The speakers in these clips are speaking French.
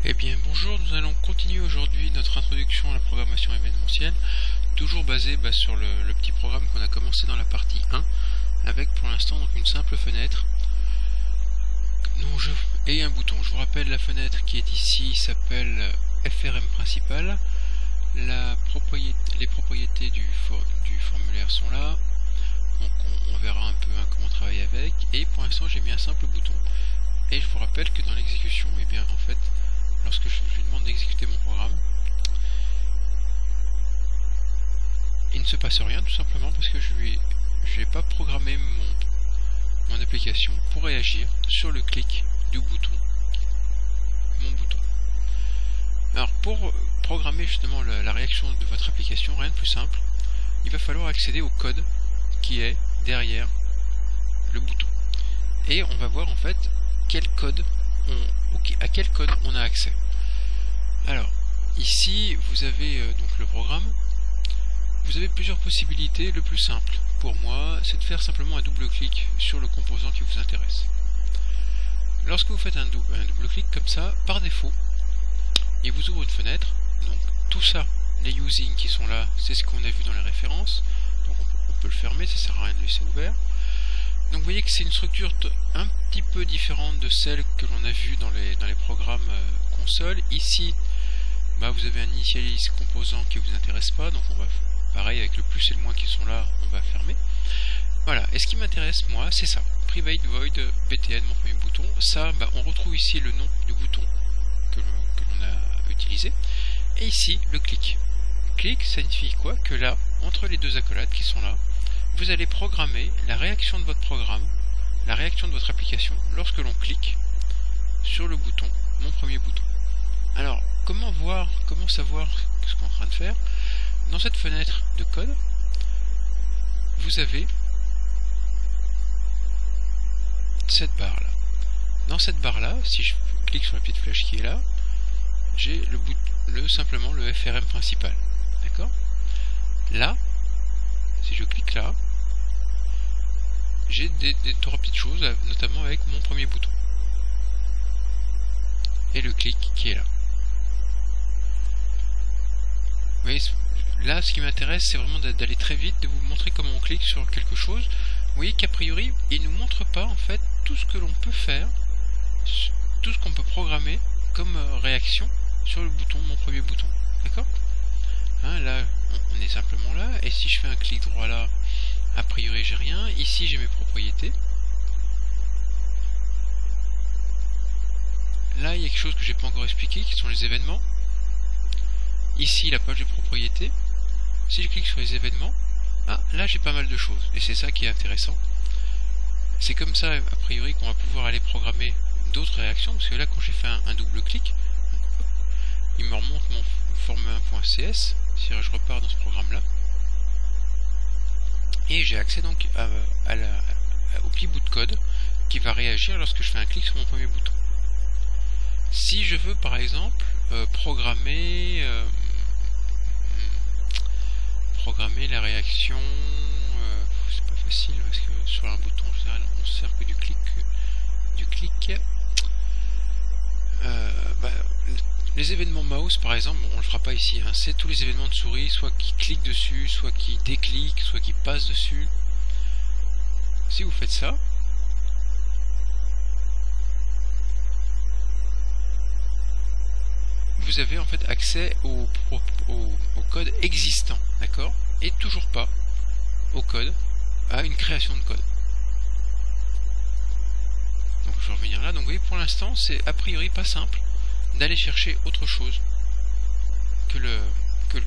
Eh bien bonjour, nous allons continuer aujourd'hui notre introduction à la programmation événementielle, toujours basée sur le petit programme qu'on a commencé dans la partie 1, avec pour l'instant donc une simple fenêtre et un bouton. Je vous rappelle, la fenêtre qui est ici s'appelle FRM principal, les propriétés du formulaire sont là, donc on verra un peu comment travailler avec, et pour l'instant j'ai mis un simple bouton. Et je vous rappelle que dans l'exécution, eh bien en fait, lorsque je lui demande d'exécuter mon programme, il ne se passe rien, tout simplement parce que je n'ai pas programmé mon application pour réagir sur le clic du bouton, mon bouton. Alors pour programmer justement la réaction de votre application, rien de plus simple, il va falloir accéder au code qui est derrière le bouton. Et on va voir en fait à quel code on a accès. Alors ici vous avez donc le programme. Vous avez plusieurs possibilités. Le plus simple pour moi, c'est de faire simplement un double clic sur le composant qui vous intéresse. Lorsque vous faites un double clic comme ça, par défaut, il vous ouvre une fenêtre. Donc tout ça, les using qui sont là, c'est ce qu'on a vu dans les références. Donc on peut le fermer, ça sert à rien de laisser ouvert. Donc vous voyez que c'est une structure un petit peu différente de celle que l'on a vue dans les programmes console. Ici, vous avez un initialize composant qui ne vous intéresse pas, donc on va, pareil avec le plus et le moins qui sont là, on va fermer. Voilà, et ce qui m'intéresse moi, c'est ça, private void btn, mon premier bouton. Ça, on retrouve ici le nom du bouton que l'on a utilisé, et ici le clic. Clic, ça signifie quoi? Que là, entre les deux accolades qui sont là, vous allez programmer la réaction de votre programme, la réaction de votre application, lorsque l'on clique sur le bouton, mon premier bouton. Alors, comment savoir ce qu'on est en train de faire? Dans cette fenêtre de code, vous avez cette barre là. Dans cette barre là, si je clique sur la petite flèche qui est là, j'ai simplement le FRM principal. D'accord? Là, si je clique là, j'ai trois petites choses, notamment avec mon premier bouton. Et le clic qui est là. Vous voyez, là, ce qui m'intéresse, c'est vraiment d'aller très vite, de vous montrer comment on clique sur quelque chose. Vous voyez qu'a priori, il ne nous montre pas en fait tout ce que l'on peut faire, tout ce qu'on peut programmer comme réaction sur le bouton, mon premier bouton. D'accord? Là, on est simplement là, et si je fais un clic droit là, a priori j'ai rien. Ici j'ai mes propriétés. Là il y a quelque chose que j'ai pas encore expliqué, qui sont les événements. Ici la page de propriétés. Si je clique sur les événements, là j'ai pas mal de choses, et c'est ça qui est intéressant. C'est comme ça a priori qu'on va pouvoir aller programmer d'autres réactions, parce que là quand j'ai fait un double clic, il me remonte mon forme1.cs, si je repars dans ce programme là, et j'ai accès donc au petit bout de code qui va réagir lorsque je fais un clic sur mon premier bouton. Si je veux par exemple programmer la réaction, c'est pas facile parce que sur un bouton en général on se sert que du clic. Les événements mouse par exemple, on le fera pas ici, c'est tous les événements de souris, soit qui cliquent dessus, soit qui décliquent, soit qui passent dessus. Si vous faites ça, vous avez en fait accès au code existant, d'accord, et toujours pas au code, à une création de code. Donc je vais revenir là. Donc vous voyez, pour l'instant c'est a priori pas simple d'aller chercher autre chose que le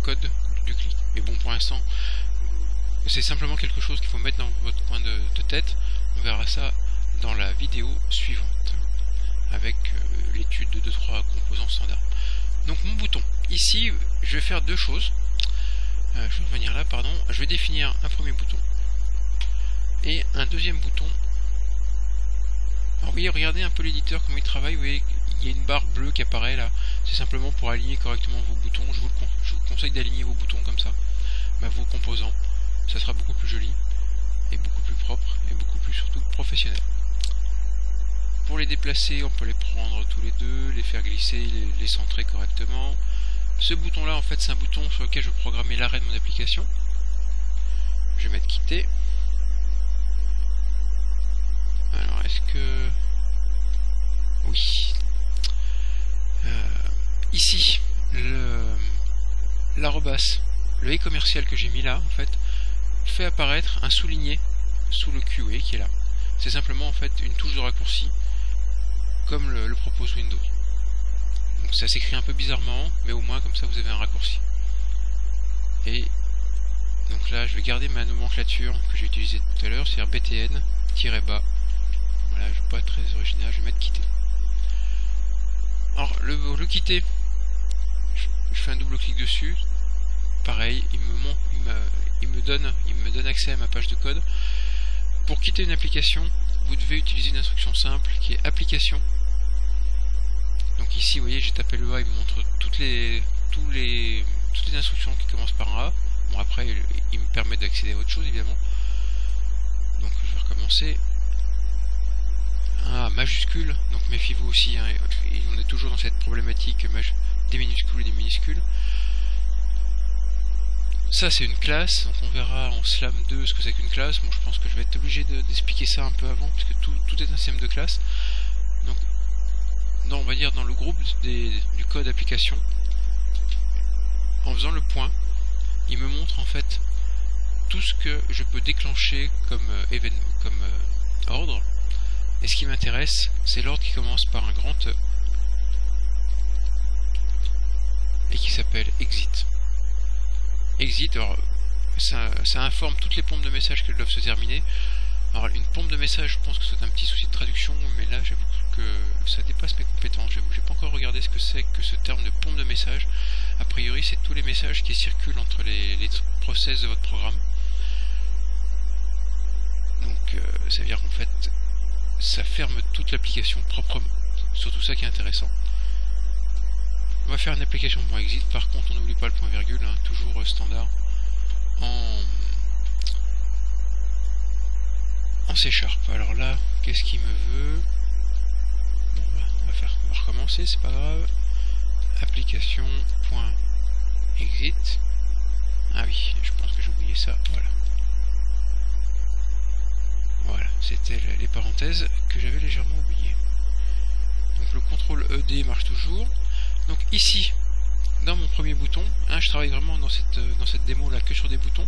code du clic. Mais bon, pour l'instant c'est simplement quelque chose qu'il faut mettre dans votre coin de tête. On verra ça dans la vidéo suivante avec l'étude de 2-3 composants standards. Donc mon bouton, ici je vais faire deux choses. Je vais revenir là, pardon. Je vais définir un premier bouton et un deuxième bouton. Alors oui, regardez un peu l'éditeur comment il travaille. Vous voyez, il y a une barre bleue qui apparaît là. C'est simplement pour aligner correctement vos boutons. Je vous conseille d'aligner vos boutons comme ça, vos composants. Ça sera beaucoup plus joli et beaucoup plus propre et beaucoup plus surtout professionnel. Pour les déplacer, on peut les prendre tous les deux, les faire glisser, les centrer correctement. Ce bouton là en fait c'est un bouton sur lequel je vais programmer l'arrêt de mon application. Je vais mettre quitter. Alors est-ce que... Oui. Ici, l'arrobas, le i commercial que j'ai mis là en fait, fait apparaître un souligné sous le QE qui est là. C'est simplement en fait une touche de raccourci comme le propose Windows. Donc ça s'écrit un peu bizarrement, mais au moins comme ça vous avez un raccourci. Et donc là je vais garder ma nomenclature que j'ai utilisée tout à l'heure, c'est-à-dire btn-bas. Voilà, je ne vais pas être très original, je vais mettre quitter. Alors le quitter, je fais un double clic dessus. Pareil, il me donne accès à ma page de code. Pour quitter une application, vous devez utiliser une instruction simple qui est application. Donc ici, vous voyez, j'ai tapé le A, il me montre toutes les instructions qui commencent par un A. Bon, après, il me permet d'accéder à autre chose, évidemment. Donc, je vais recommencer. Ah, majuscule, donc méfiez-vous aussi, hein, on est toujours dans cette problématique des minuscules et des minuscules. Ça c'est une classe, donc on verra en Slam 2 ce que c'est qu'une classe. Bon, je pense que je vais être obligé d'expliquer ça un peu avant, puisque tout est un système de classe. Donc, on va dire dans le groupe du code application, en faisant le point, il me montre en fait tout ce que je peux déclencher comme ordre. Et ce qui m'intéresse, c'est l'ordre qui commence par un grand E et qui s'appelle exit. Exit, alors ça informe toutes les pompes de messages qu'elles doivent se terminer. Alors une pompe de message, je pense que c'est un petit souci de traduction, mais là j'avoue que ça dépasse mes compétences. J'avoue, j'ai pas encore regardé ce que c'est que ce terme de pompe de message. A priori, c'est tous les messages qui circulent entre les process de votre programme. Donc ça veut dire qu'en fait, ça ferme toute l'application proprement. C'est surtout ça qui est intéressant. On va faire une application .exit, par contre on n'oublie pas le point virgule, hein, toujours standard en C#. Alors là, qu'est-ce qu'il me veut? Bon, on va recommencer, c'est pas grave. Application .exit. Ah oui, je pense que j'ai oublié ça, voilà. Voilà, c'était les parenthèses que j'avais légèrement oubliées. Donc le contrôle ED marche toujours. Donc ici, dans mon premier bouton, hein, je travaille vraiment dans cette démo là que sur des boutons.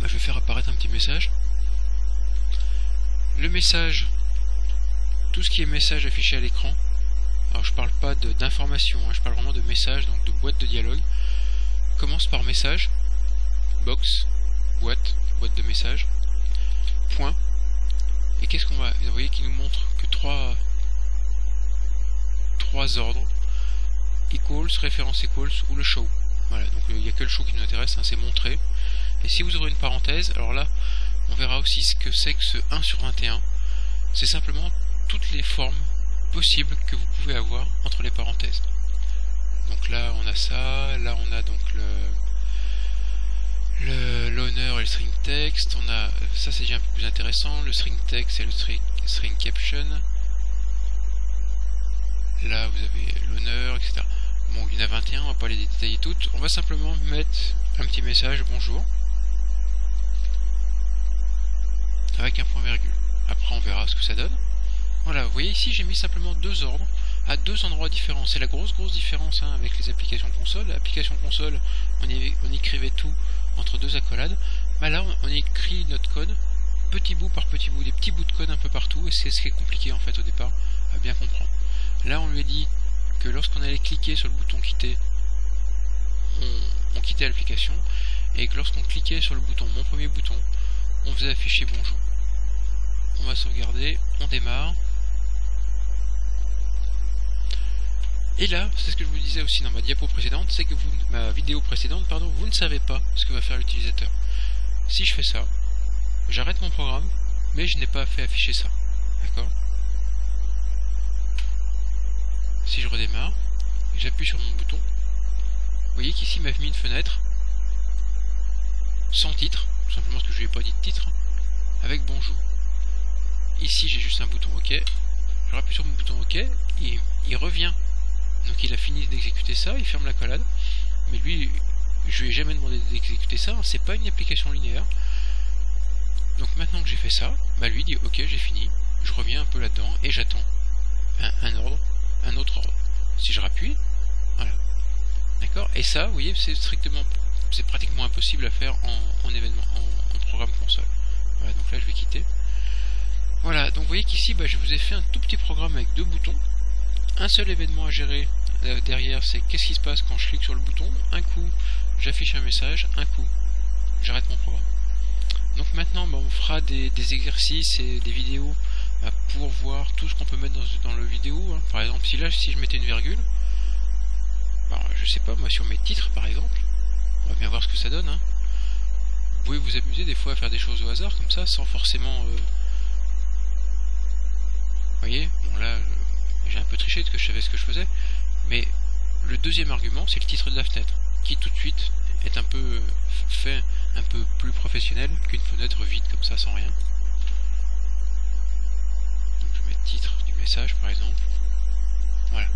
Bah, je vais faire apparaître un petit message. Le message, tout ce qui est message affiché à l'écran. Alors je parle pas d'information, hein, je parle vraiment de message, donc de boîte de dialogue. Commence par message, box, boîte de message. Point. Et qu'est-ce qu'on va... Vous voyez qu'il nous montre que trois ordres. Equals, référence equals ou le show. Voilà, donc il n'y a que le show qui nous intéresse, hein, c'est montrer. Et si vous ouvrez une parenthèse, alors là, on verra aussi ce que c'est que ce 1 sur 21. C'est simplement toutes les formes possibles que vous pouvez avoir entre les parenthèses. Donc là, on a ça. Là, on a donc l'honneur et le string text. On a ça, c'est déjà un peu plus intéressant, le string text et le string caption. Là vous avez l'honneur, etc. Bon, il y en a 21, on va pas les détailler toutes. On va simplement mettre un petit message bonjour avec un point virgule. Après on verra ce que ça donne. Voilà, vous voyez ici j'ai mis simplement deux ordres à deux endroits différents. C'est la grosse différence, hein, avec les applications console. L'application console, on écrivait tout entre deux accolades. Bah là, on écrit notre code petit bout par petit bout, des petits bouts de code un peu partout, et c'est ce qui est compliqué en fait au départ à bien comprendre. Là, on lui a dit que lorsqu'on allait cliquer sur le bouton quitter, on quittait l'application, et que lorsqu'on cliquait sur le bouton, mon premier bouton, on faisait afficher bonjour. On va sauvegarder, on démarre. Et là, c'est ce que je vous disais aussi dans ma diapo précédente, c'est que ma vidéo précédente, pardon, vous ne savez pas ce que va faire l'utilisateur. Si je fais ça, j'arrête mon programme, mais je n'ai pas fait afficher ça. D'accord? Si je redémarre, j'appuie sur mon bouton, vous voyez qu'ici il m'a mis une fenêtre sans titre, tout simplement parce que je lui ai pas dit de titre, avec bonjour. ici j'ai juste un bouton OK, je rappuie sur mon bouton OK, et il revient. Donc il a fini d'exécuter ça, il ferme l'accolade, mais lui, je lui ai jamais demandé d'exécuter ça, c'est pas une application linéaire. Donc maintenant que j'ai fait ça, bah lui dit OK, j'ai fini, je reviens un peu là-dedans et j'attends un autre ordre. Si je rappuie, voilà. D'accord. Et ça, vous voyez, c'est pratiquement impossible à faire en programme console. Voilà, donc là je vais quitter. Voilà, donc vous voyez qu'ici, bah, je vous ai fait un tout petit programme avec 2 boutons. Un seul événement à gérer derrière, c'est qu'est-ce qui se passe quand je clique sur le bouton. Un coup, j'affiche un message, un coup, j'arrête mon programme. Donc maintenant, bah, on fera des exercices et des vidéos pour voir tout ce qu'on peut mettre dans le vidéo. Hein. Par exemple, si je mettais une virgule, alors, je sais pas, moi sur mes titres par exemple, on va bien voir ce que ça donne. Hein. Vous pouvez vous amuser des fois à faire des choses au hasard comme ça, sans forcément... Vous voyez, bon là, j'ai un peu triché parce que je savais ce que je faisais, mais le deuxième argument, c'est le titre de la fenêtre, qui tout de suite est un peu fait un peu plus professionnel qu'une fenêtre vide comme ça sans rien. Donc je mets titre du message par exemple. Voilà.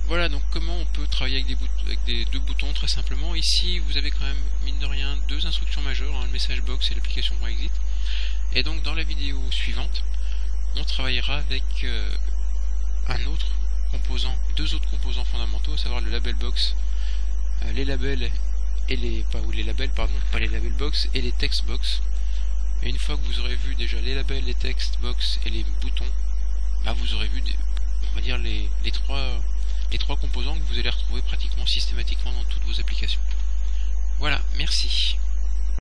Voilà donc comment on peut travailler avec des 2 boutons très simplement. Ici vous avez quand même mine de rien 2 instructions majeures, hein, le message box et l'application .exit. Et donc dans la vidéo suivante, on travaillera avec deux autres composants fondamentaux, à savoir le label box, les labels et les labels box et les text box. Et une fois que vous aurez vu déjà les labels, les text box et les boutons, bah vous aurez vu on va dire les trois composants que vous allez retrouver pratiquement systématiquement dans toutes vos applications. Voilà, merci.